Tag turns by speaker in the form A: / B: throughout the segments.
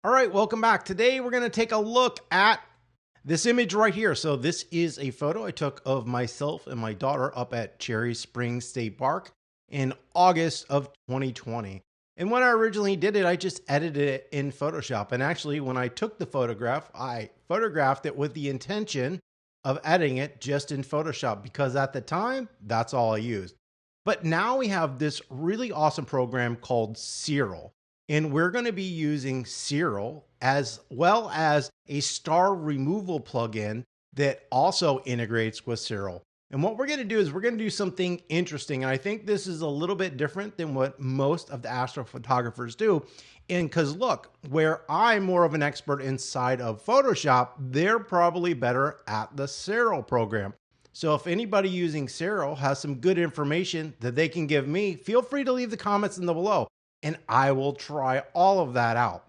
A: All right, welcome back. Today we're going to take a look at this image right here. So this is a photo I took of myself and my daughter up at Cherry Springs State Park in August of 2020. And when I originally did it, I just edited it in Photoshop. And actually, when I took the photograph, I photographed it with the intention of editing it just in Photoshop because at the time, that's all I used. But now we have this really awesome program called Siril. And we're going to be using Siril as well as a star removal plugin that also integrates with Siril. And what we're going to do is we're going to do something interesting. And I think this is a little bit different than what most of the astrophotographers do. And because look, where I'm more of an expert inside of Photoshop, they're probably better at the Siril program. So if anybody using Siril has some good information that they can give me, feel free to leave the comments in the below. And I will try all of that out.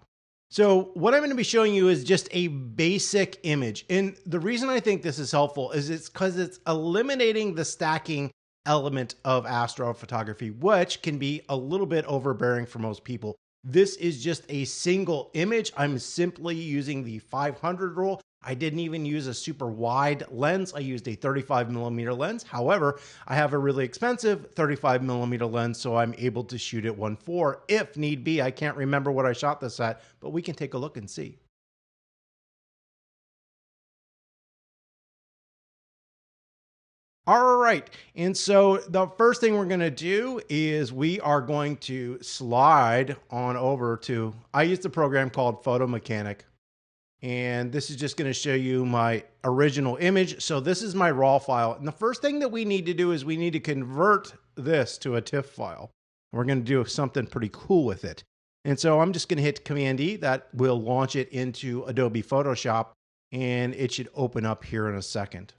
A: So what I'm going to be showing you is just a basic image. And the reason I think this is helpful is it's because it's eliminating the stacking element of astrophotography, which can be a little bit overbearing for most people. This is just a single image. I'm simply using the 500 rule. I didn't even use a super wide lens. I used a 35mm lens. However, I have a really expensive 35mm lens, so I'm able to shoot at 1.4 if need be. I can't remember what I shot this at, but we can take a look and see. All right, and so the first thing we're going to do is we are going to slide on over to, I used a program called Photo Mechanic. And this is just going to show you my original image. So this is my raw file. And the first thing that we need to do is we need to convert this to a TIFF file. We're going to do something pretty cool with it. And so I'm just going to hit Command E. That will launch it into Adobe Photoshop. And it should open up here in a second.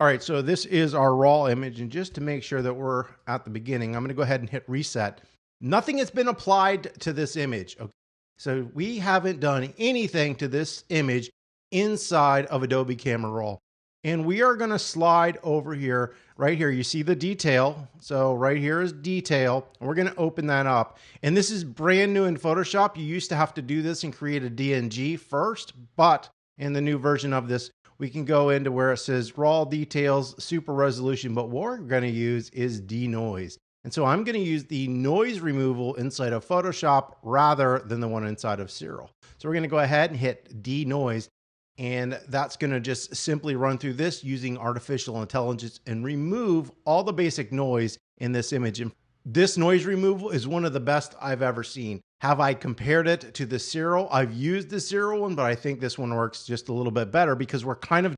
A: All right, so this is our raw image. And just to make sure that we're at the beginning, I'm going to go ahead and hit Reset. Nothing has been applied to this image. Okay. So we haven't done anything to this image inside of Adobe Camera Raw. And we are going to slide over here, right here. You see the detail. So right here is detail. And we're going to open that up. And this is brand new in Photoshop. You used to have to do this and create a DNG first. But in the new version of this, we can go into where it says raw details, super resolution. But what we're going to use is denoise. And so I'm going to use the noise removal inside of Photoshop rather than the one inside of Siril. So we're going to go ahead and hit denoise, and that's going to just simply run through this using artificial intelligence and remove all the basic noise in this image. And this noise removal is one of the best I've ever seen. Have I compared it to the Siril? I've used the Siril one, but I think this one works just a little bit better because we're kind of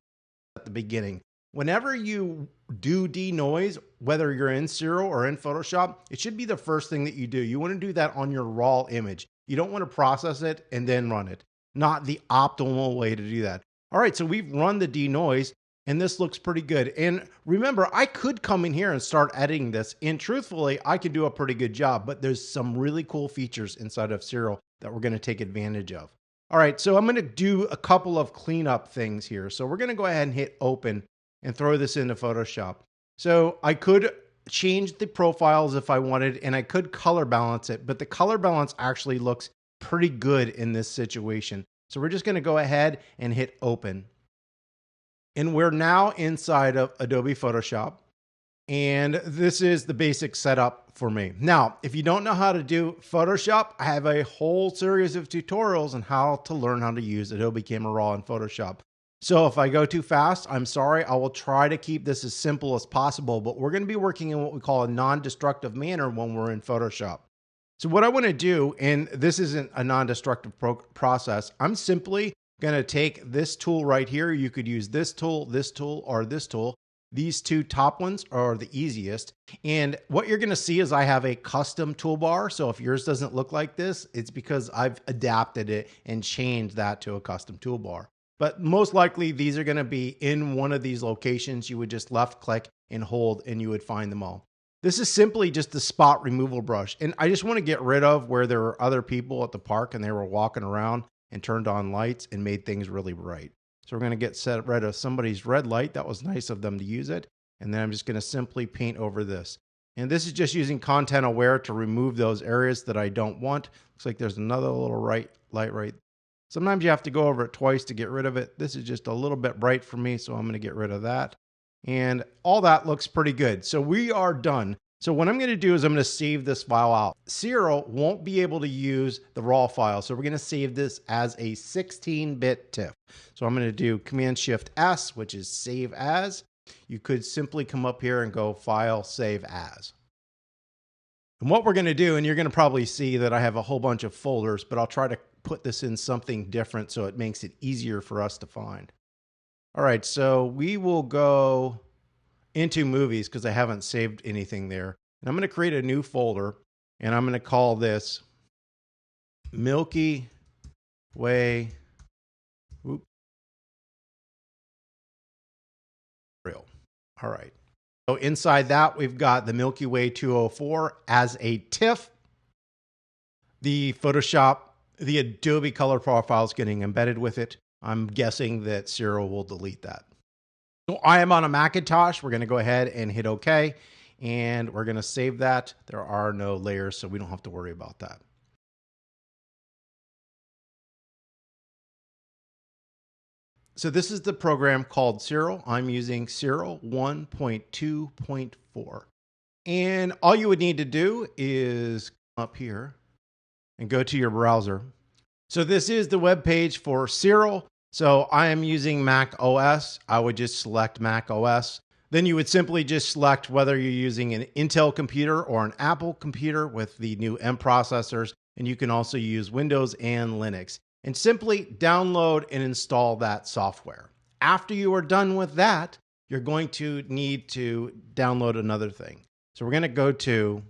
A: at the beginning. Whenever you do denoise, whether you're in Siril or in Photoshop, it should be the first thing that you do. You want to do that on your raw image. You don't want to process it and then run it. Not the optimal way to do that. All right, so we've run the denoise and this looks pretty good. And remember, I could come in here and start editing this. And truthfully, I could do a pretty good job, but there's some really cool features inside of Siril that we're going to take advantage of. All right, so I'm going to do a couple of cleanup things here. So we're going to go ahead and hit open and throw this into Photoshop. So I could change the profiles if I wanted, and I could color balance it, but the color balance actually looks pretty good in this situation. So we're just going to go ahead and hit open. And we're now inside of Adobe Photoshop. And this is the basic setup for me. Now, if you don't know how to do Photoshop, I have a whole series of tutorials on how to learn how to use Adobe Camera Raw in Photoshop. So if I go too fast, I'm sorry. I will try to keep this as simple as possible, but we're going to be working in what we call a non-destructive manner when we're in Photoshop. So what I want to do, and this isn't a non-destructive process, I'm simply going to take this tool right here. You could use this tool, or this tool. These two top ones are the easiest. And what you're going to see is I have a custom toolbar. So if yours doesn't look like this, it's because I've adapted it and changed that to a custom toolbar. But most likely these are going to be in one of these locations. You would just left click and hold and you would find them all. This is simply just the spot removal brush. And I just want to get rid of where there were other people at the park and they were walking around and turned on lights and made things really bright. So we're going to get rid of somebody's red light. That was nice of them to use it. And then I'm just going to simply paint over this. And this is just using content aware to remove those areas that I don't want. Looks like there's another little light right. Sometimes you have to go over it twice to get rid of it. This is just a little bit bright for me, so I'm going to get rid of that. And all that looks pretty good. So we are done. So what I'm going to do is I'm going to save this file out. Siril won't be able to use the raw file, so we're going to save this as a 16-bit TIFF. So I'm going to do Command-Shift-S, which is Save As. You could simply come up here and go File, Save As. And what we're going to do, and you're going to probably see that I have a whole bunch of folders, but I'll try to put this in something different so it makes it easier for us to find. All right, so we will go into movies because I haven't saved anything there. And I'm going to create a new folder, and I'm going to call this Milky Way Real. All right. So inside that, we've got the Milky Way 204 as a TIFF. The Photoshop, the Adobe color profile is getting embedded with it. I'm guessing that Siril will delete that. So I am on a Macintosh. We're going to go ahead and hit OK, and we're going to save that. There are no layers, so we don't have to worry about that. So this is the program called Siril. I'm using Siril 1.2.4. And all you would need to do is come up here and go to your browser. So this is the web page for Siril. So I am using Mac OS. I would just select Mac OS. Then you would simply just select whether you're using an Intel computer or an Apple computer with the new M processors. And you can also use Windows and Linux. And simply download and install that software. After you are done with that, you're going to need to download another thing. So we're going to go to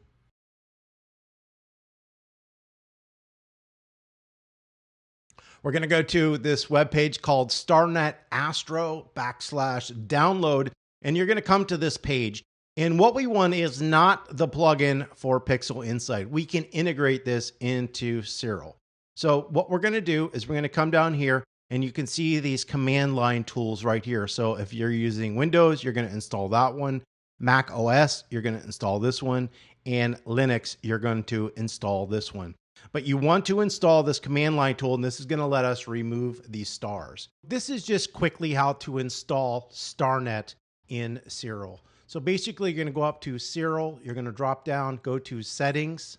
A: this webpage called Starnet Astro/download, and you're going to come to this page. And what we want is not the plugin for Pixel Insight. We can integrate this into Siril. So what we're going to do is we're going to come down here, and you can see these command line tools right here. So if you're using Windows, you're going to install that one. Mac OS, you're going to install this one. And Linux, you're going to install this one. But you want to install this command line tool, and this is going to let us remove these stars. This is just quickly how to install Starnet in Siril. So basically, you're going to go up to Siril. You're going to drop down, go to Settings.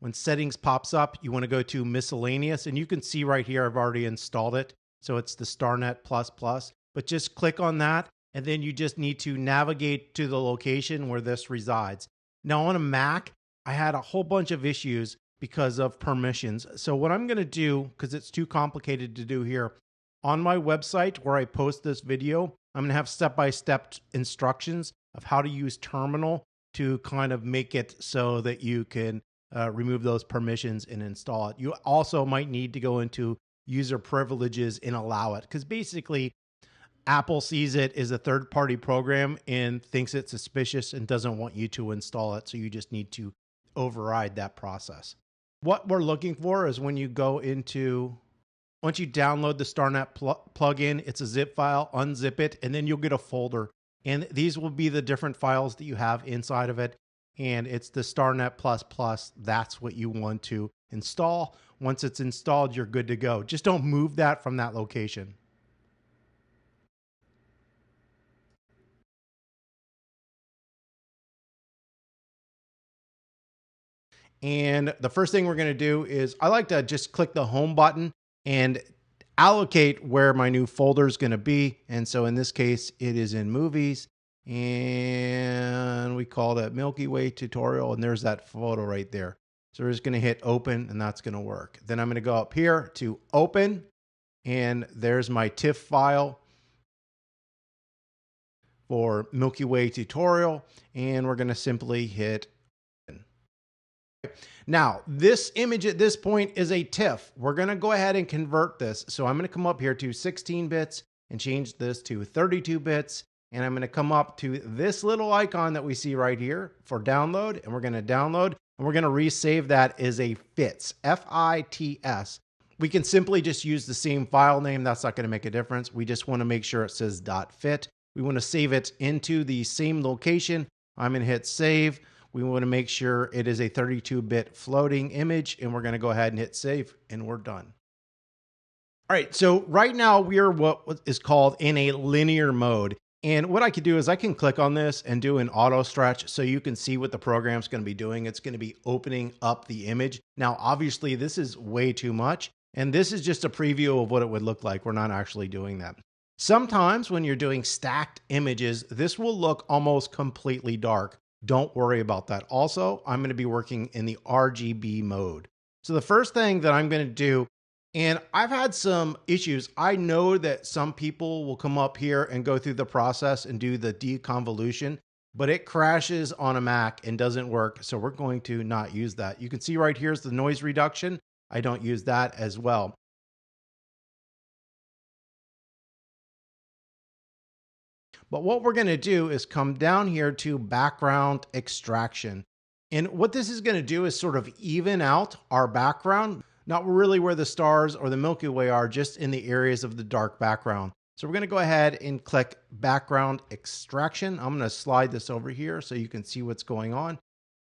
A: When Settings pops up, you want to go to Miscellaneous, and you can see right here I've already installed it. So it's the Starnet++. But just click on that, and then you just need to navigate to the location where this resides. Now on a Mac, I had a whole bunch of issues because of permissions. So what I'm going to do, because it's too complicated to do here, on my website where I post this video, I'm going to have step-by-step instructions of how to use Terminal to kind of make it so that you can remove those permissions and install it. You also might need to go into user privileges and allow it, because basically Apple sees it as a third-party program and thinks it's suspicious and doesn't want you to install it. So you just need to override that process. What we're looking for is when you go into, once you download the Starnet plugin, it's a zip file, unzip it, and then you'll get a folder. And these will be the different files that you have inside of it. And it's the Starnet++. That's what you want to install. Once it's installed, you're good to go. Just don't move that from that location. And the first thing we're going to do is I like to just click the home button and allocate where my new folder is going to be. And so in this case, it is in movies, and we call that Milky Way tutorial. And there's that photo right there. So we're just going to hit open, and that's going to work. Then I'm going to go up here to open, and there's my TIFF file for Milky Way tutorial. And we're going to simply hit. Now, this image at this point is a TIFF. We're going to go ahead and convert this. So I'm going to come up here to 16 bits and change this to 32 bits. And I'm going to come up to this little icon that we see right here for download. And we're going to download, and we're going to resave that as a FITS, F-I-T-S. We can simply just use the same file name. That's not going to make a difference. We just want to make sure it says .fit. We want to save it into the same location. I'm going to hit save. We want to make sure it is a 32-bit floating image, and we're going to go ahead and hit save, and we're done. All right, so right now we are what is called in a linear mode. And what I could do is I can click on this and do an auto stretch so you can see what the program's going to be doing. It's going to be opening up the image. Now, obviously, this is way too much, and this is just a preview of what it would look like. We're not actually doing that. Sometimes when you're doing stacked images, this will look almost completely dark. Don't worry about that. Also, I'm going to be working in the RGB mode. So the first thing that I'm going to do, and I've had some issues. I know that some people will come up here and go through the process and do the deconvolution, but it crashes on a Mac and doesn't work. So we're going to not use that. You can see right here's the noise reduction. I don't use that as well. But what we're going to do is come down here to background extraction. And what this is going to do is sort of even out our background, not really where the stars or the Milky Way are, just in the areas of the dark background. So we're going to go ahead and click background extraction. I'm going to slide this over here so you can see what's going on.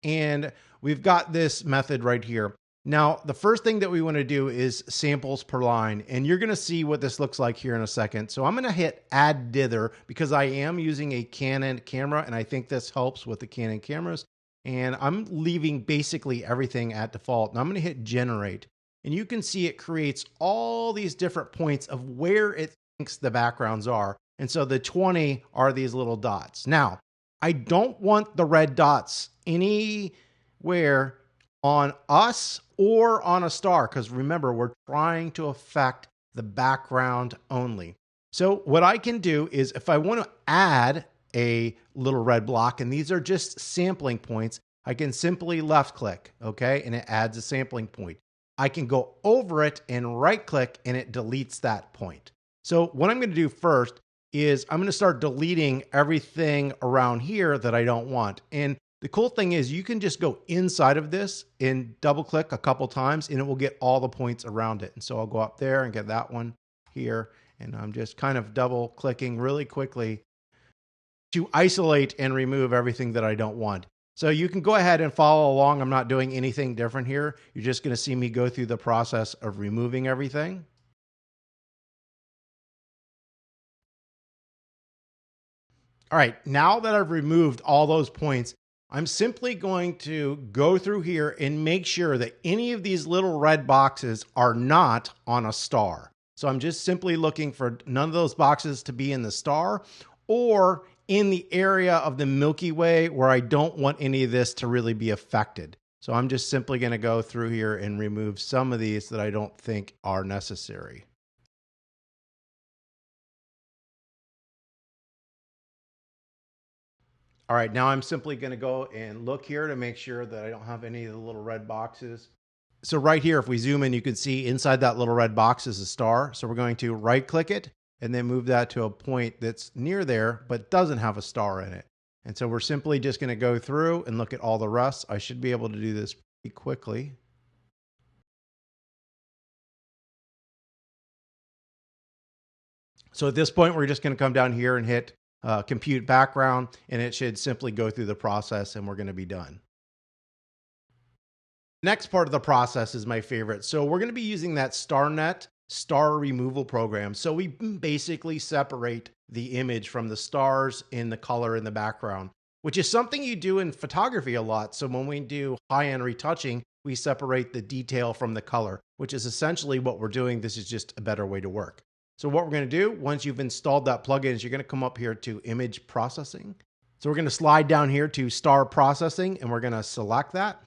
A: And we've got this method right here. Now, the first thing that we want to do is samples per line, and you're going to see what this looks like here in a second. So I'm going to hit add dither because I am using a Canon camera, and I think this helps with the Canon cameras. And I'm leaving basically everything at default. And I'm going to hit generate, and you can see it creates all these different points of where it thinks the backgrounds are. And so the 20 are these little dots. Now, I don't want the red dots anywhere on us or on a star, because remember, we're trying to affect the background only. So what I can do is if I want to add a little red block, and these are just sampling points, I can simply left click, okay? And it adds a sampling point. I can go over it and right click and it deletes that point. So what I'm going to do first is I'm going to start deleting everything around here that I don't want. And the cool thing is you can just go inside of this and double click a couple times and it will get all the points around it. And so I'll go up there and get that one here. And I'm just kind of double clicking really quickly to isolate and remove everything that I don't want. So you can go ahead and follow along. I'm not doing anything different here. You're just going to see me go through the process of removing everything. All right, now that I've removed all those points, I'm simply going to go through here and make sure that any of these little red boxes are not on a star. So I'm just simply looking for none of those boxes to be in the star or in the area of the Milky Way where I don't want any of this to really be affected. So I'm just simply going to go through here and remove some of these that I don't think are necessary. All right, now I'm simply going to go and look here to make sure that I don't have any of the little red boxes. So right here, if we zoom in, you can see inside that little red box is a star. So we're going to right click it and then move that to a point that's near there, but doesn't have a star in it. And so we're simply just going to go through and look at all the rest. I should be able to do this pretty quickly. So at this point, we're just going to come down here and hit compute background, and it should simply go through the process and we're going to be done. Next part of the process is my favorite. So we're going to be using that Starnet star removal program. So we basically separate the image from the stars in the color in the background, which is something you do in photography a lot. So when we do high-end retouching, we separate the detail from the color, which is essentially what we're doing. This is just a better way to work. So what we're going to do, once you've installed that plugin, is you're going to come up here to image processing. So we're going to slide down here to star processing, and we're going to select that.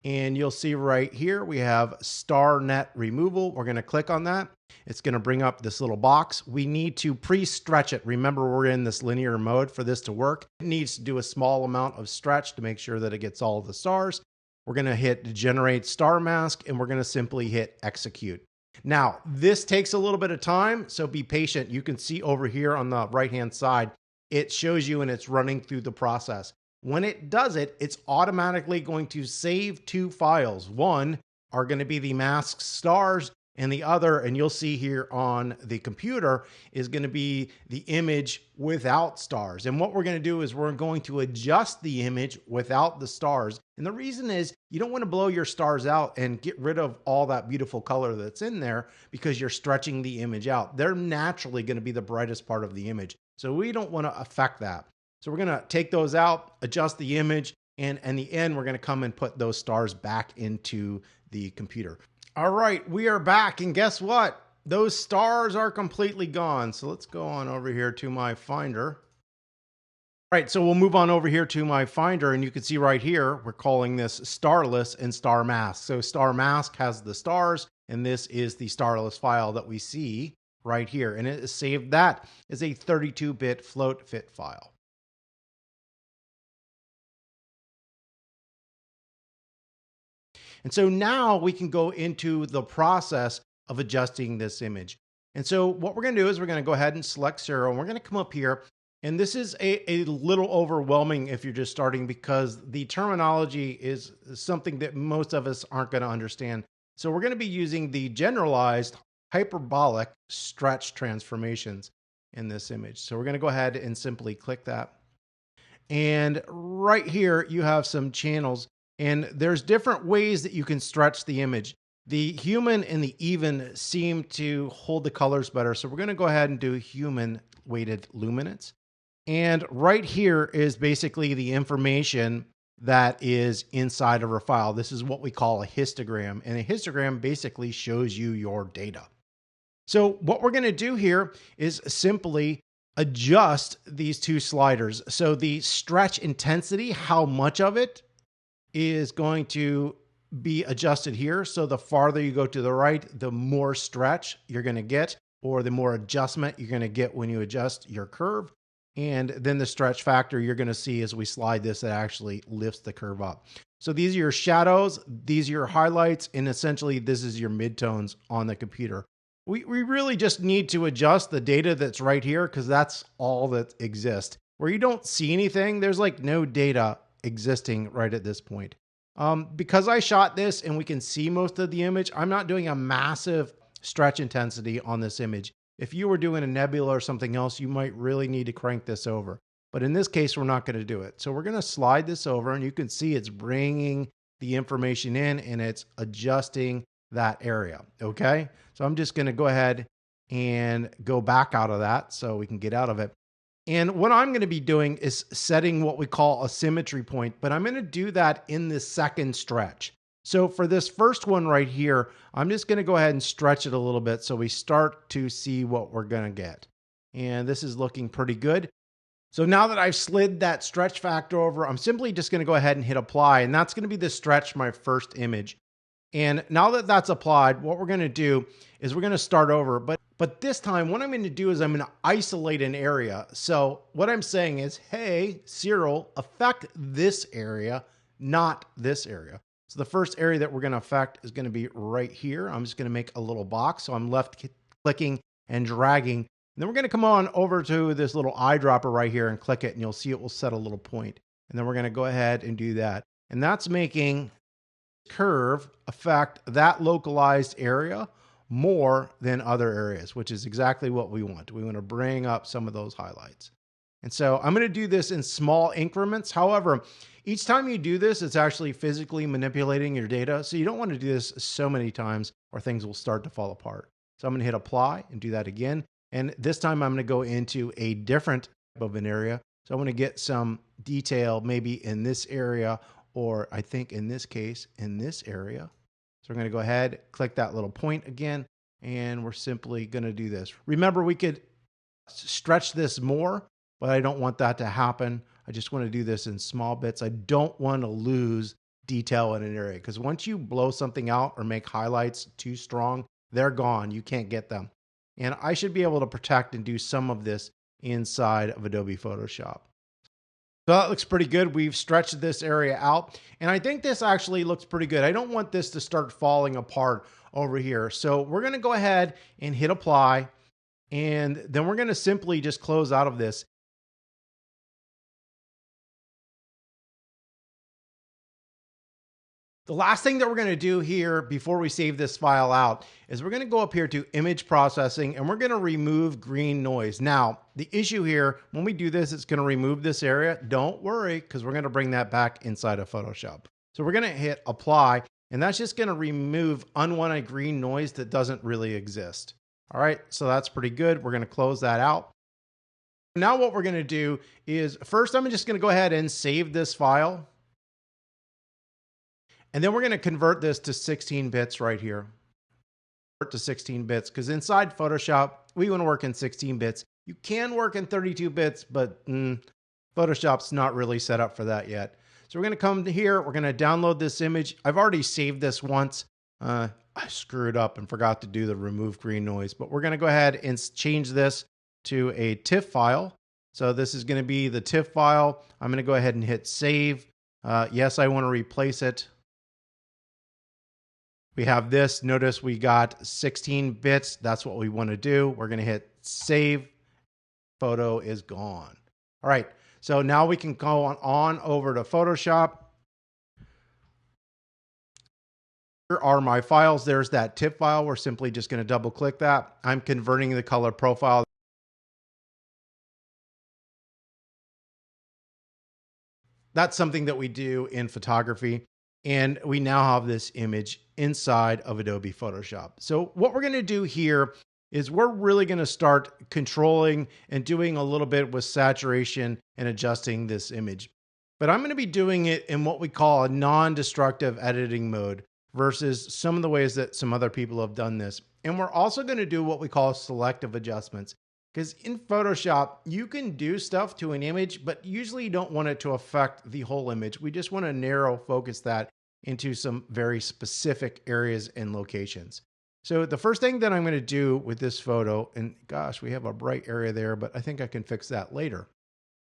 A: And you'll see right here, we have StarNet removal. We're going to click on that. It's going to bring up this little box. We need to pre-stretch it. Remember, we're in this linear mode for this to work. It needs to do a small amount of stretch to make sure that it gets all of the stars. We're going to hit generate star mask, and we're going to simply hit execute. Now, this takes a little bit of time, so be patient. You can see over here on the right-hand side, it shows you and it's running through the process. When it does it, it's automatically going to save two files. One are going to be the masked stars, And the other, and you'll see here on the computer, is going to be the image without stars. And what we're going to do is we're going to adjust the image without the stars. And the reason is you don't want to blow your stars out and get rid of all that beautiful color that's in there because you're stretching the image out. They're naturally going to be the brightest part of the image. So we don't want to affect that. So we're going to take those out, adjust the image, and in the end, we're going to come and put those stars back into the computer. All right, we are back, and guess what? Those stars are completely gone. So let's go on over here to my Finder. All right, so we'll move on over here to my Finder, and you can see right here, we're calling this Starless and Star Mask. So Star Mask has the stars, and this is the starless file that we see right here. And it is saved that as a 32-bit float fit file. And so now we can go into the process of adjusting this image. And so what we're going to do is we're going to go ahead and select Siril, and we're going to come up here. And this is a little overwhelming if you're just starting because the terminology is something that most of us aren't going to understand. So we're going to be using the generalized hyperbolic stretch transformations in this image. So we're going to go ahead and simply click that. And right here, you have some channels. And there's different ways that you can stretch the image. The human and the even seem to hold the colors better. So we're going to go ahead and do human weighted luminance. And right here is basically the information that is inside of our file. This is what we call a histogram. And a histogram basically shows you your data. So what we're going to do here is simply adjust these two sliders. So the stretch intensity, how much of it is going to be adjusted here. So the farther you go to the right, the more stretch you're going to get, or the more adjustment you're going to get when you adjust your curve. And then the stretch factor you're going to see as we slide this, it actually lifts the curve up. So these are your shadows, these are your highlights, and essentially this is your midtones on the computer. We really just need to adjust the data that's right here because that's all that exists. Where you don't see anything, there's like no data existing right at this point. Because I shot this and we can see most of the image, I'm not doing a massive stretch intensity on this image. If you were doing a nebula or something else, you might really need to crank this over. But in this case, we're not going to do it. So we're going to slide this over and you can see it's bringing the information in and it's adjusting that area. Okay. So I'm just going to go ahead and go back out of that so we can get out of it. And what I'm going to be doing is setting what we call a symmetry point, but I'm going to do that in the second stretch. So for this first one right here, I'm just going to go ahead and stretch it a little bit so we start to see what we're going to get. And this is looking pretty good. So now that I've slid that stretch factor over, I'm simply just going to go ahead and hit apply. And that's going to be the stretch for my first image. And now that that's applied, what we're going to do is we're going to start over. But this time, what I'm going to do is I'm going to isolate an area. So what I'm saying is, hey, Siril, affect this area, not this area. So the first area that we're going to affect is going to be right here. I'm just going to make a little box. So I'm left clicking and dragging. And then we're going to come on over to this little eyedropper right here and click it. And you'll see it will set a little point. And then we're going to go ahead and do that. And that's making curve affect that localized area more than other areas, which is exactly what we want. We want to bring up some of those highlights. And so I'm going to do this in small increments. However, each time you do this, it's actually physically manipulating your data. So you don't want to do this so many times or things will start to fall apart. So I'm going to hit apply and do that again. And this time I'm going to go into a different type of an area. So I want to get some detail maybe in this area, or I think in this case, in this area. So we're going to go ahead, click that little point again, and we're simply going to do this. Remember, we could stretch this more, but I don't want that to happen. I just want to do this in small bits. I don't want to lose detail in an area because once you blow something out or make highlights too strong, they're gone. You can't get them. And I should be able to protect and do some of this inside of Adobe Photoshop. So that looks pretty good. We've stretched this area out, and I think this actually looks pretty good. I don't want this to start falling apart over here. So we're going to go ahead and hit apply, and then we're going to simply just close out of this. The last thing that we're going to do here before we save this file out is we're going to go up here to image processing and we're going to remove green noise. Now, the issue here, when we do this, it's going to remove this area. Don't worry, because we're going to bring that back inside of Photoshop. So we're going to hit apply, and that's just going to remove unwanted green noise that doesn't really exist. All right, so that's pretty good. We're going to close that out. Now what we're going to do is first, I'm just going to go ahead and save this file. And then we're going to convert this to 16 bits right here. To 16 bits, because inside Photoshop, we want to work in 16 bits. You can work in 32 bits, but Photoshop's not really set up for that yet. So we're going to come to here. We're going to download this image. I've already saved this once. I screwed up and forgot to do the remove green noise, but we're going to go ahead and change this to a TIFF file. So this is going to be the TIFF file. I'm going to go ahead and hit save. Yes, I want to replace it. We have this. Notice we got 16 bits. That's what we want to do. We're going to hit save. Photo is gone. All right. So now we can go on over to Photoshop. Here are my files. There's that TIFF file. We're simply just going to double click that. I'm converting the color profile. That's something that we do in photography. And we now have this image inside of Adobe Photoshop. So what we're going to do here is we're really going to start controlling and doing a little bit with saturation and adjusting this image. But I'm going to be doing it in what we call a non-destructive editing mode versus some of the ways that some other people have done this. And we're also going to do what we call selective adjustments. Because in Photoshop, you can do stuff to an image, but usually you don't want it to affect the whole image. We just want to narrow focus that into some very specific areas and locations. So the first thing that I'm going to do with this photo, and gosh, we have a bright area there, but I think I can fix that later,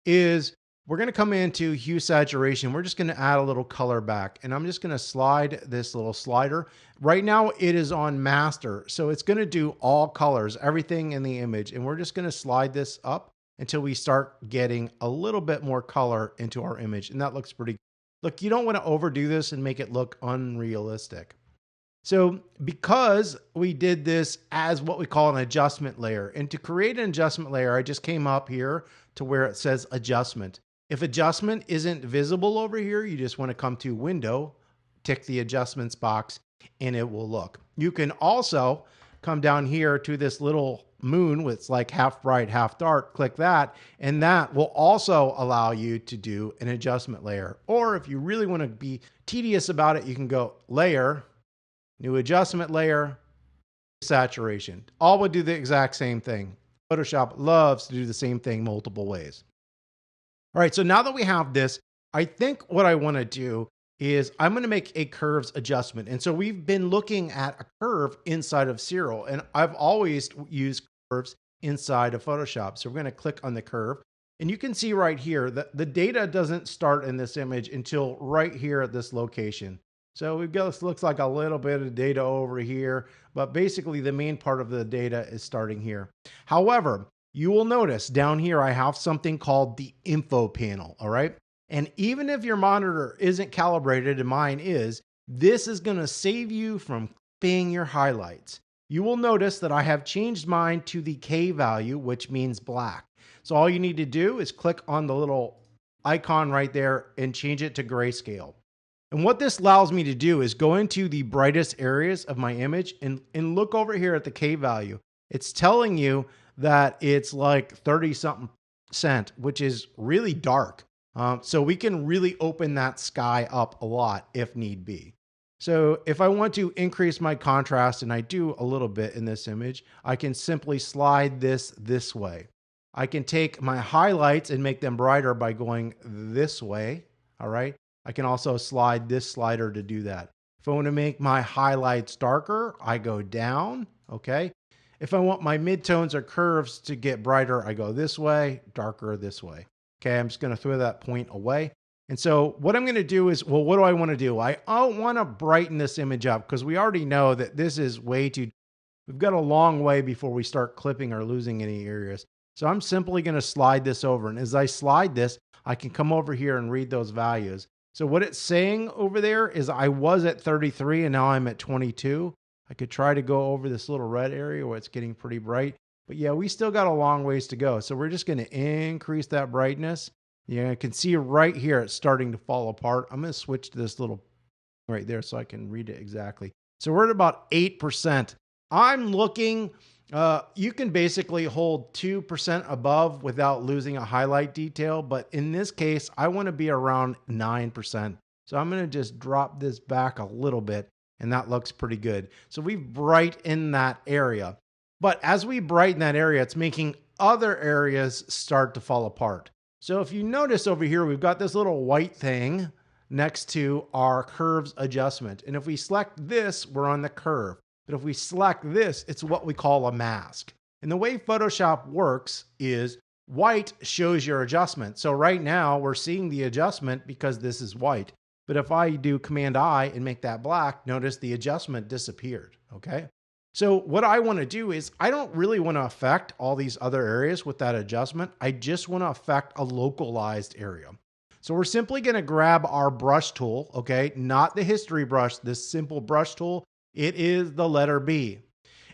A: is we're going to come into hue saturation. We're just going to add a little color back, and I'm just going to slide this little slider. Right now it is on master, so it's going to do all colors, everything in the image, and we're just going to slide this up until we start getting a little bit more color into our image, and that looks pretty good. Look, you don't want to overdo this and make it look unrealistic. So because we did this as what we call an adjustment layer, and to create an adjustment layer, I just came up here to where it says adjustment. If adjustment isn't visible over here, you just want to come to window, tick the adjustments box, and it will look. You can also come down here to this little moon with it's like half bright, half dark, click that, and that will also allow you to do an adjustment layer. Or if you really want to be tedious about it, you can go layer, new adjustment layer, saturation. All would do the exact same thing. Photoshop loves to do the same thing multiple ways. All right, so now that we have this, I think what I want to do is I'm going to make a curves adjustment. And so we've been looking at a curve inside of Siril, and I've always used curves inside of Photoshop. So we're going to click on the curve, and you can see right here that the data doesn't start in this image until right here at this location. So we've got, this looks like a little bit of data over here, but basically the main part of the data is starting here. However, you will notice down here I have something called the info panel, all right? And even if your monitor isn't calibrated, and mine is, this is going to save you from clipping your highlights. You will notice that I have changed mine to the K value, which means black. So all you need to do is click on the little icon right there and change it to grayscale. And what this allows me to do is go into the brightest areas of my image and look over here at the K value. It's telling you that it's like 30-something%, which is really dark. So we can really open that sky up a lot if need be. So if I want to increase my contrast, and I do a little bit in this image, I can simply slide this way. I can take my highlights and make them brighter by going this way, all right? I can also slide this slider to do that. If I want to make my highlights darker, I go down, okay? If I want my midtones or curves to get brighter, I go this way, darker this way. Okay, I'm just going to throw that point away. And so what I'm going to do is, well, what do I want to do? I don't want to brighten this image up because we already know that this is way too, we've got a long way before we start clipping or losing any areas. So I'm simply going to slide this over. And as I slide this, I can come over here and read those values. So what it's saying over there is I was at 33 and now I'm at 22. I could try to go over this little red area where it's getting pretty bright. But yeah, we still got a long ways to go. So we're just going to increase that brightness. Yeah, I can see right here it's starting to fall apart. I'm going to switch to this little right there so I can read it exactly. So we're at about 8%. I'm looking, you can basically hold 2% above without losing a highlight detail. But in this case, I want to be around 9%. So I'm going to just drop this back a little bit, and that looks pretty good. So we've brightened that area. But as we brighten that area, it's making other areas start to fall apart. So if you notice over here, we've got this little white thing next to our curves adjustment. And if we select this, we're on the curve. But if we select this, it's what we call a mask. And the way Photoshop works is white shows your adjustment. So right now we're seeing the adjustment because this is white. But if I do Command I and make that black, notice the adjustment disappeared, okay? So what I want to do is I don't really want to affect all these other areas with that adjustment. I just want to affect a localized area. So we're simply going to grab our brush tool, okay? Not the history brush, this simple brush tool. It is the letter B.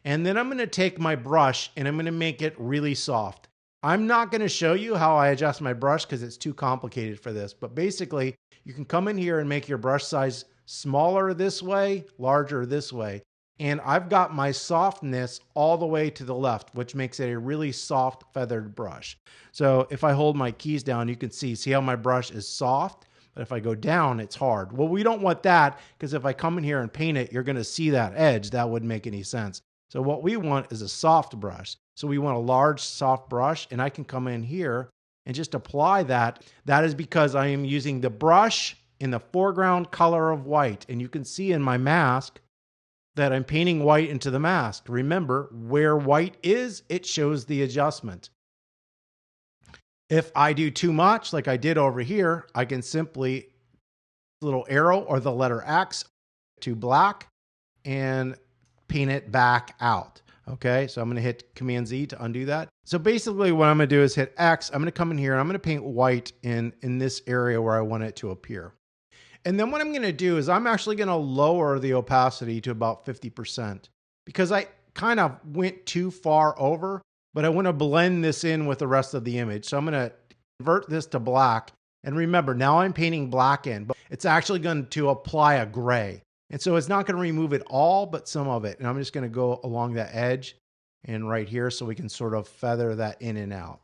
A: And then I'm going to take my brush and I'm going to make it really soft. I'm not going to show you how I adjust my brush because it's too complicated for this. But basically, you can come in here and make your brush size smaller this way, larger this way. And I've got my softness all the way to the left, which makes it a really soft feathered brush. So if I hold my keys down, you can see how my brush is soft, but if I go down, it's hard. Well, we don't want that because if I come in here and paint it, you're going to see that edge. That wouldn't make any sense. So what we want is a soft brush. So we want a large soft brush, and I can come in here and just apply that. That is because I am using the brush in the foreground color of white. And you can see in my mask that I'm painting white into the mask. Remember, where white is, it shows the adjustment. If I do too much, like I did over here, I can simply little arrow or the letter X to black and paint it back out. Okay, so I'm going to hit Command Z to undo that. So basically what I'm going to do is hit X. I'm going to come in here and I'm going to paint white in this area where I want it to appear. And then what I'm going to do is I'm actually going to lower the opacity to about 50% because I kind of went too far over, but I want to blend this in with the rest of the image. So I'm going to convert this to black. And remember, now I'm painting black in, but it's actually going to apply a gray. And so it's not going to remove it all, but some of it. And I'm just going to go along that edge and right here so we can sort of feather that in and out.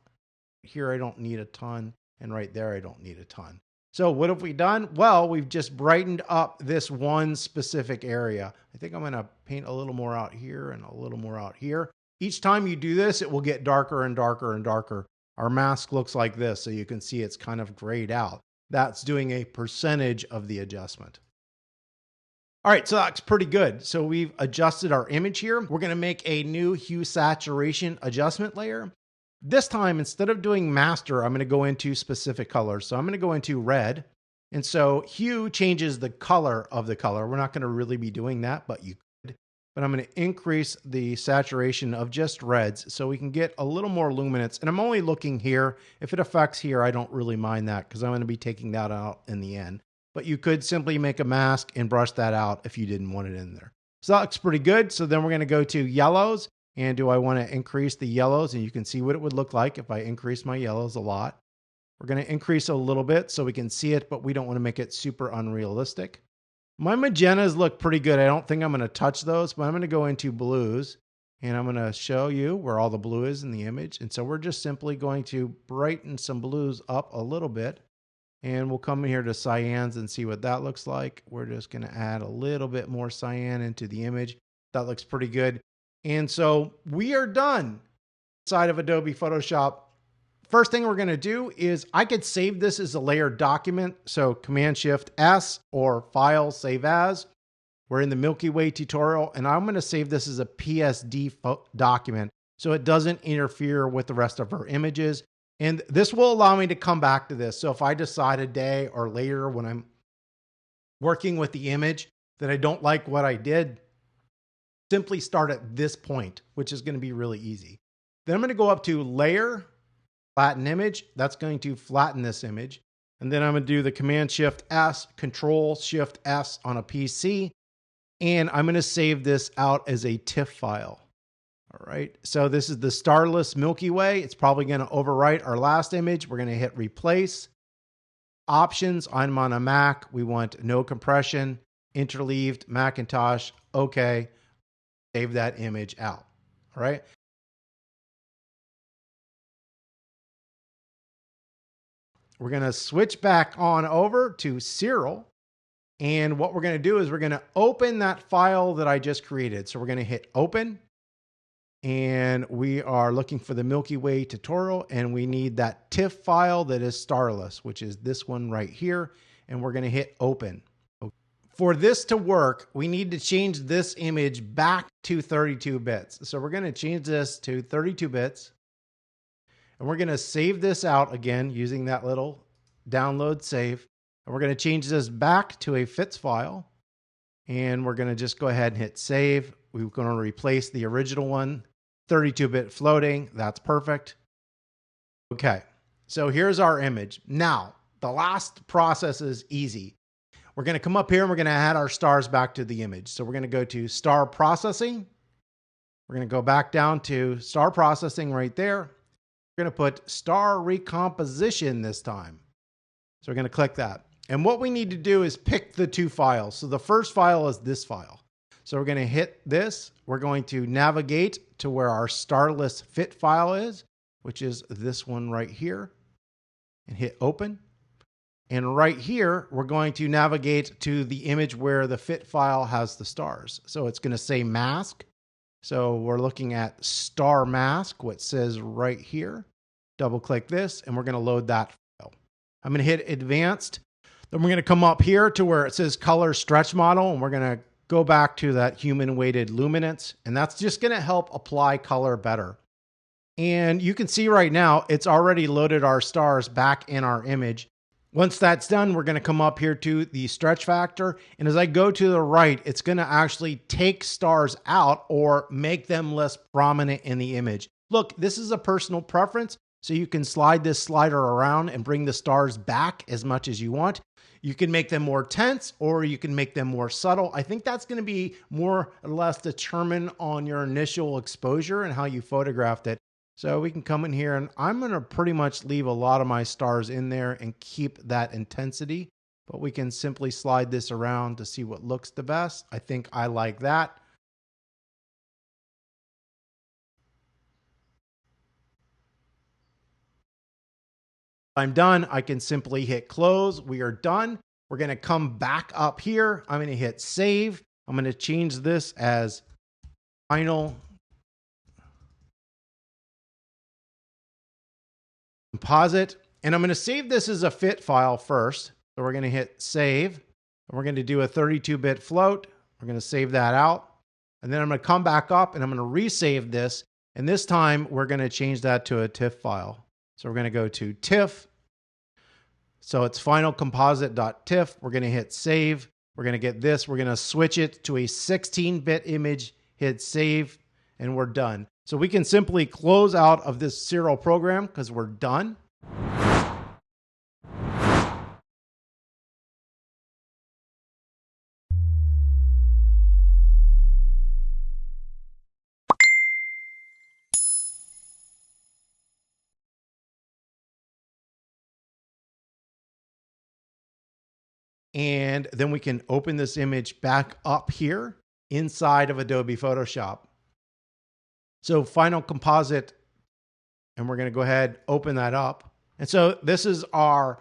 A: Here I don't need a ton, and right there I don't need a ton. So what have we done? Well, we've just brightened up this one specific area. I think I'm going to paint a little more out here and a little more out here. Each time you do this, it will get darker and darker and darker. Our mask looks like this, so you can see it's kind of grayed out. That's doing a percentage of the adjustment. All right, so that's pretty good. So we've adjusted our image here. We're going to make a new hue saturation adjustment layer. This time, instead of doing master, I'm going to go into specific colors. So I'm going to go into red. And so hue changes the color of the color. We're not going to really be doing that, but you could. But I'm going to increase the saturation of just reds so we can get a little more luminance. And I'm only looking here. If it affects here, I don't really mind that because I'm going to be taking that out in the end. But you could simply make a mask and brush that out if you didn't want it in there. So that looks pretty good. So then we're going to go to yellows. And do I want to increase the yellows? And you can see what it would look like if I increase my yellows a lot. We're going to increase a little bit so we can see it, but we don't want to make it super unrealistic. My magentas look pretty good. I don't think I'm going to touch those, but I'm going to go into blues. And I'm going to show you where all the blue is in the image. And so we're just simply going to brighten some blues up a little bit. And we'll come in here to cyans and see what that looks like. We're just going to add a little bit more cyan into the image. That looks pretty good. And so we are done inside of Adobe Photoshop. First thing we're going to do is I could save this as a layered document. So Command Shift S or File, Save As. We're in the Milky Way tutorial, and I'm going to save this as a PSD document so it doesn't interfere with the rest of our images. And this will allow me to come back to this. So if I decide a day or later when I'm working with the image that I don't like what I did, simply start at this point, which is going to be really easy. Then I'm going to go up to Layer, Flatten Image. That's going to flatten this image. And then I'm going to do the Command Shift S, Control Shift S on a PC. And I'm going to save this out as a TIFF file. All right. So this is the starless Milky Way. It's probably going to overwrite our last image. We're going to hit Replace. Options. I'm on a Mac. We want no compression, interleaved, Macintosh. Okay. Save that image out. All right. We're going to switch back on over to Siril. And what we're going to do is we're going to open that file that I just created. So we're going to hit Open. And we are looking for the Milky Way tutorial. And we need that TIFF file that is starless, which is this one right here. And we're going to hit Open. For this to work, we need to change this image back to 32 bits. So we're going to change this to 32 bits. And we're going to save this out again using that little download save. And we're going to change this back to a FITS file. And we're going to just go ahead and hit save. We're going to replace the original one, 32-bit floating. That's perfect. Okay, so here's our image. Now, the last process is easy. We're going to come up here and we're going to add our stars back to the image. So we're going to go to Star Processing. We're going to go back down to Star Processing right there. We're going to put Star Recomposition this time. So we're going to click that. And what we need to do is pick the two files. So the first file is this file. So we're going to hit this. We're going to navigate to where our starless fit file is, which is this one right here, and hit Open. And right here, we're going to navigate to the image where the fit file has the stars. So it's going to say mask. So we're looking at star mask, what says right here. Double click this, and we're going to load that file. I'm going to hit Advanced. Then we're going to come up here to where it says Color Stretch Model, and we're going to go back to that human weighted luminance. And that's just going to help apply color better. And you can see right now, it's already loaded our stars back in our image. Once that's done, we're going to come up here to the stretch factor. And as I go to the right, it's going to actually take stars out or make them less prominent in the image. Look, this is a personal preference. So you can slide this slider around and bring the stars back as much as you want. You can make them more tense or you can make them more subtle. I think that's going to be more or less determined on your initial exposure and how you photographed it. So we can come in here and I'm going to pretty much leave a lot of my stars in there and keep that intensity, but we can simply slide this around to see what looks the best. I think I like that. I'm done. I can simply hit close. We are done. We're going to come back up here. I'm going to hit save. I'm going to change this as final composite. And I'm going to save this as a fit file first. So we're going to hit save. And we're going to do a 32-bit float. We're going to save that out. And then I'm going to come back up and I'm going to resave this. And this time we're going to change that to a TIFF file. So we're going to go to TIFF. So it's finalcomposite.tiff. We're going to hit save. We're going to get this. We're going to switch it to a 16-bit image, hit save, and we're done. So we can simply close out of this Siril program because we're done. And then we can open this image back up here inside of Adobe Photoshop. So Final Composite, and we're going to go ahead, open that up. And so this is our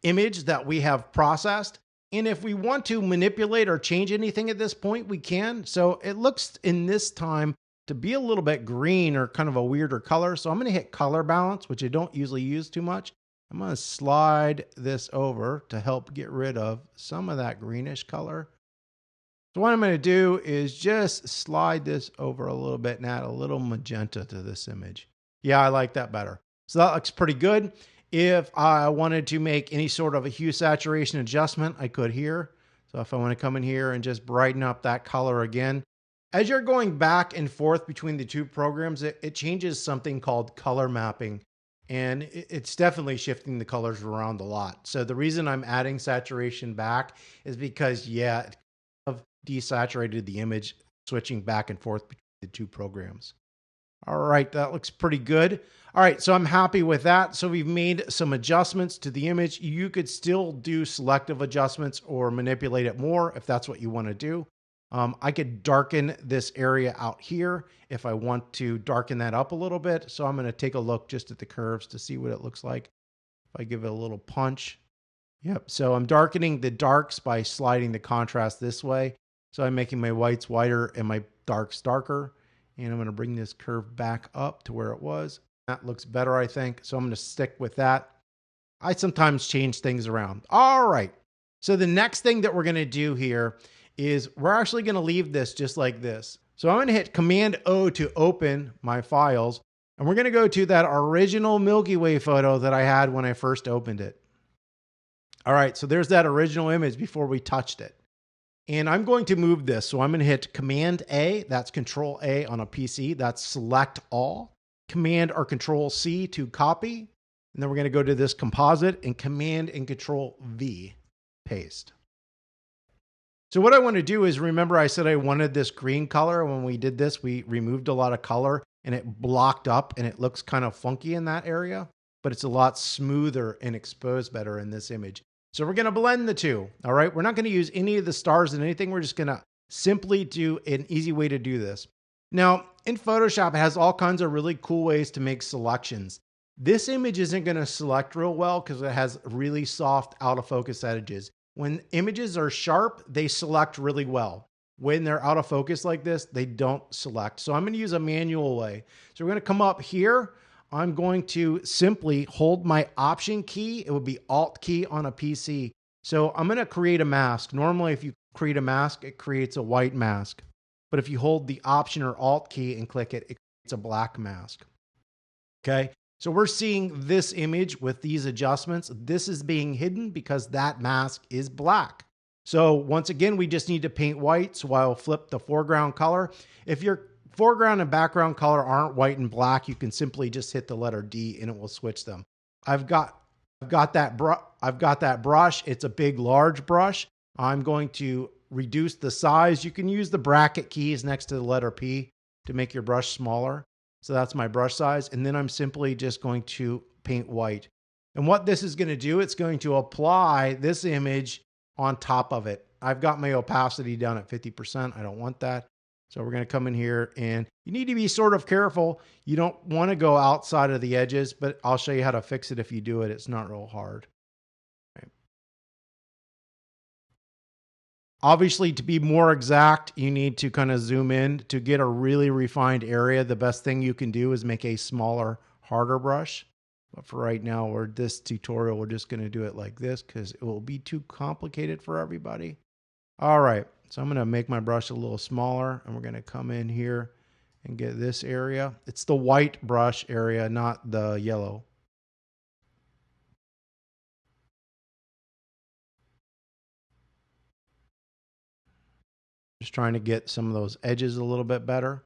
A: image that we have processed. And if we want to manipulate or change anything at this point, we can. So it looks in this time to be a little bit green or kind of a weirder color. So I'm going to hit color balance, which I don't usually use too much. I'm going to slide this over to help get rid of some of that greenish color. So what I'm going to do is just slide this over a little bit and add a little magenta to this image. Yeah, I like that better. So that looks pretty good. If I wanted to make any sort of a hue saturation adjustment, I could here. So if I want to come in here and just brighten up that color again. As you're going back and forth between the two programs, it changes something called color mapping. and it's definitely shifting the colors around a lot. So the reason I'm adding saturation back is because, yeah, I've desaturated the image, switching back and forth between the two programs. All right, that looks pretty good. All right, so I'm happy with that. So we've made some adjustments to the image. You could still do selective adjustments or manipulate it more if that's what you want to do. I could darken this area out here if I want to darken that up a little bit. So I'm going to take a look just at the curves to see what it looks like. If I give it a little punch. Yep, so I'm darkening the darks by sliding the contrast this way. So I'm making my whites whiter and my darks darker. And I'm going to bring this curve back up to where it was. That looks better, I think. So I'm going to stick with that. I sometimes change things around. All right. So the next thing that we're going to do here is we're actually going to leave this just like this. So I'm going to hit Command O to open my files. And we're going to go to that original Milky Way photo that I had when I first opened it. All right. So there's that original image before we touched it. And I'm going to move this. So I'm going to hit Command A, that's Control A on a PC, that's select all. Command or Control C to copy. And then we're going to go to this composite and Command and Control V, paste. So what I want to do is, remember I said I wanted this green color. When we did this, we removed a lot of color and it blocked up and it looks kind of funky in that area, but it's a lot smoother and exposed better in this image. So we're going to blend the two. All right. We're not going to use any of the stars in anything. We're just going to simply do an easy way to do this. Now in Photoshop, it has all kinds of really cool ways to make selections. This image isn't going to select real well because it has really soft out of focus edges. When images are sharp, they select really well. When they're out of focus like this, they don't select. So I'm going to use a manual way. So we're going to come up here. I'm going to simply hold my Option key. It would be Alt key on a PC. So I'm going to create a mask. Normally, if you create a mask, it creates a white mask. But if you hold the Option or Alt key and click it, it creates a black mask. Okay. So we're seeing this image with these adjustments. This is being hidden because that mask is black. So once again, we just need to paint white. So I'll flip the foreground color. If your foreground and background color aren't white and black, you can simply just hit the letter D and it will switch them. I've got that brush. It's a big, large brush. I'm going to reduce the size. You can use the bracket keys next to the letter P to make your brush smaller. So that's my brush size. And then I'm simply just going to paint white. And what this is going to do, it's going to apply this image on top of it. I've got my opacity down at 50%. I don't want that. So we're going to come in here and you need to be sort of careful. You don't want to go outside of the edges, but I'll show you how to fix it if you do it. It's not real hard. Right. Obviously, to be more exact, you need to kind of zoom in to get a really refined area. The best thing you can do is make a smaller, harder brush. But for right now, or this tutorial, we're just going to do it like this because it will be too complicated for everybody. All right. So I'm going to make my brush a little smaller and we're going to come in here and get this area. It's the white brush area, not the yellow. Just trying to get some of those edges a little bit better.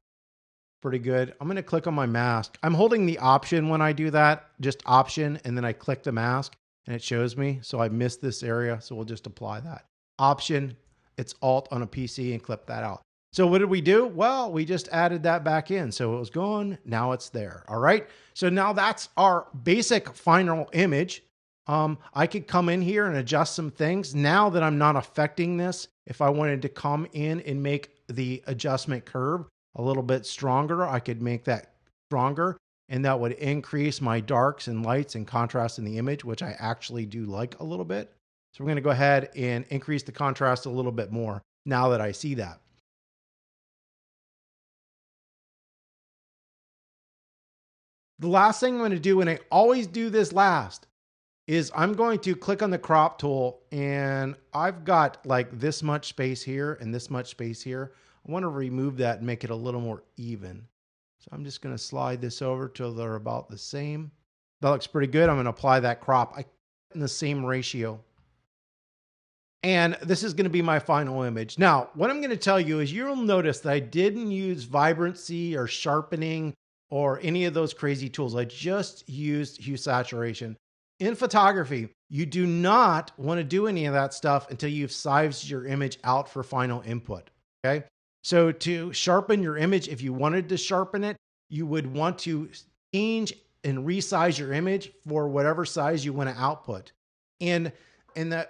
A: Pretty good. I'm going to click on my mask. I'm holding the Option when I do that, just Option, and then I click the mask and it shows me. So I missed this area. So we'll just apply that. Option, it's Alt on a PC and clip that out. So what did we do? Well, we just added that back in. So it was gone. Now it's there. All right. So now that's our basic final image. I could come in here and adjust some things. Now that I'm not affecting this, if I wanted to come in and make the adjustment curve a little bit stronger, I could make that stronger, and that would increase my darks and lights and contrast in the image, which I actually do like a little bit. So we're going to go ahead and increase the contrast a little bit more now that I see that. The last thing I'm going to do, and I always do this last, is I'm going to click on the crop tool, and I've got like this much space here and this much space here. I want to remove that and make it a little more even. So I'm just going to slide this over till they're about the same. That looks pretty good. I'm going to apply that crop in the same ratio. And this is going to be my final image. Now, what I'm going to tell you is you'll notice that I didn't use vibrancy or sharpening or any of those crazy tools. I just used hue saturation. In photography, you do not want to do any of that stuff until you've sized your image out for final input. Okay. So to sharpen your image, if you wanted to sharpen it, you would want to change and resize your image for whatever size you want to output. And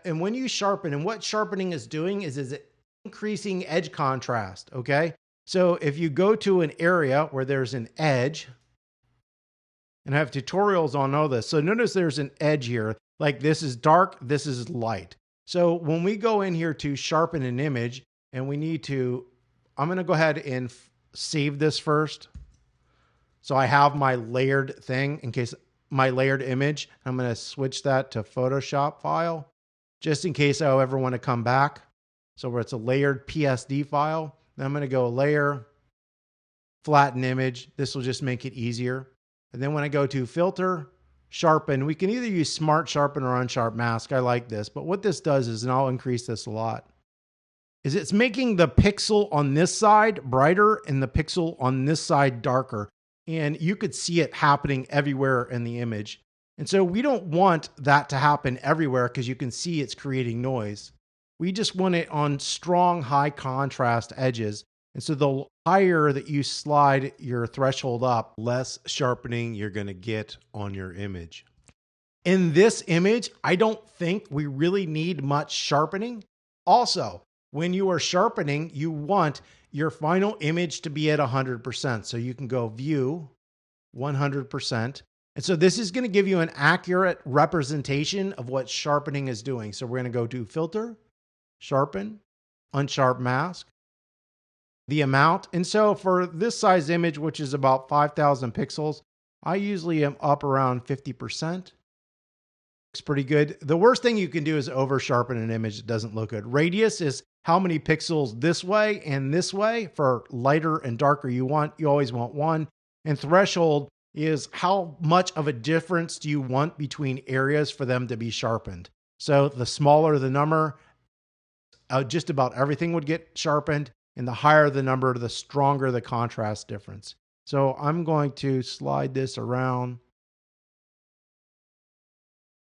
A: when you sharpen, and what sharpening is doing is it increasing edge contrast. Okay. So if you go to an area where there's an edge, and I have tutorials on all this. So notice there's an edge here. Like this is dark, this is light. So when we go in here to sharpen an image, and we need to, I'm going to go ahead and save this first. So I have my layered thing in case my layered image. I'm going to switch that to Photoshop file just in case I ever want to come back. So where it's a layered PSD file. Then I'm going to go layer, flatten image. This will just make it easier. And then when I go to filter, sharpen, we can either use smart sharpen or unsharp mask. I like this, but what this does is, and I'll increase this a lot, is it's making the pixel on this side brighter and the pixel on this side darker. And you could see it happening everywhere in the image. And so we don't want that to happen everywhere because you can see it's creating noise. We just want it on strong, high contrast edges. And so the higher that you slide your threshold up, less sharpening you're going to get on your image. In this image, I don't think we really need much sharpening. Also, when you are sharpening, you want your final image to be at 100%. So you can go view 100%. And so this is going to give you an accurate representation of what sharpening is doing. So we're going to go to filter, sharpen, unsharp mask, the amount. And so for this size image, which is about 5,000 pixels, I usually am up around 50%. Looks pretty good. The worst thing you can do is over sharpen an image that doesn't look good. Radius is how many pixels this way and this way. For lighter and darker you always want one. And threshold is how much of a difference do you want between areas for them to be sharpened. So the smaller the number, just about everything would get sharpened. And the higher the number, the stronger the contrast difference. So I'm going to slide this around.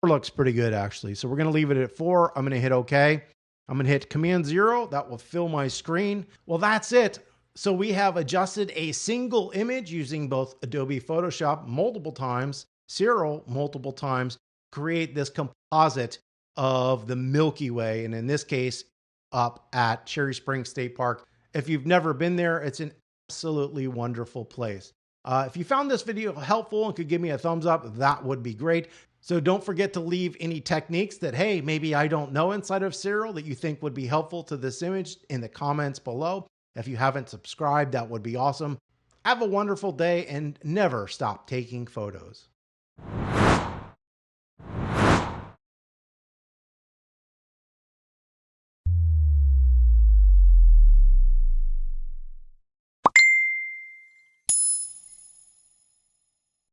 A: It looks pretty good, actually. So we're going to leave it at 4. I'm going to hit OK. I'm going to hit Command-0. That will fill my screen. Well, that's it. So we have adjusted a single image using both Adobe Photoshop multiple times, Siril multiple times, create this composite of the Milky Way. And in this case, up at Cherry Springs State Park. If you've never been there, it's an absolutely wonderful place. If you found this video helpful and could give me a thumbs up, that would be great. So don't forget to leave any techniques that, hey, maybe I don't know inside of Siril that you think would be helpful to this image in the comments below. If you haven't subscribed, that would be awesome. Have a wonderful day and never stop taking photos.